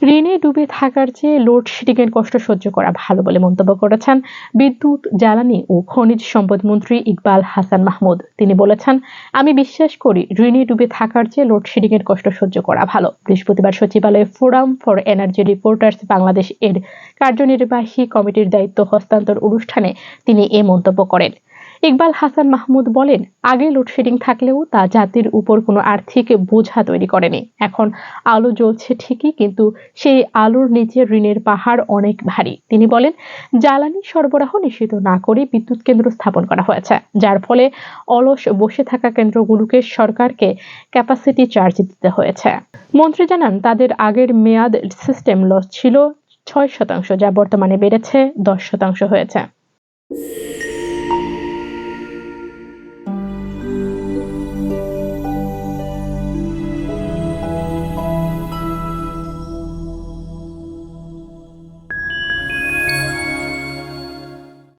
ঋণে ডুবে থাকার চেয়ে লোডশেডিংয়ের কষ্ট সহ্য করা ভালো বলে মন্তব্য করেছেন বিদ্যুৎ, জ্বালানি ও খনিজ সম্পদ মন্ত্রী ইকবাল হাসান মাহমুদ। তিনি বলেছেন, আমি বিশ্বাস করি ঋণে ডুবে থাকার চেয়ে লোডশেডিংয়ের কষ্ট সহ্য করা ভালো। বৃহস্পতিবার সচিবালয়ে forum for energy reporters Bangladesh এর কার্যনির্বাহী কমিটির দায়িত্ব হস্তান্তর অনুষ্ঠানে তিনি এ মন্তব্য করেন। ইকবাল হাসান মাহমুদ বলেন, আগে লোডশেডিং থাকলেও তা জাতির উপর কোনো আর্থিক বোঝা তৈরি করেনি। এখন আলো জ্বলছে ঠিকই, কিন্তু সেই আলোর নিচে ঋণের পাহাড় অনেক ভারী। তিনি বলেন, জ্বালানি সরবরাহ নিশ্চিত না করে বিদ্যুৎ কেন্দ্র স্থাপন করা হয়েছে, যার ফলে অলস বসে থাকা কেন্দ্রগুলোকে সরকারকে ক্যাপাসিটি চার্জ দিতে হয়েছে। মন্ত্রী জানান, তাদের আগের মেয়াদ সিস্টেম লস ছিল 6%, যা বর্তমানে বেড়েছে 10% হয়েছে।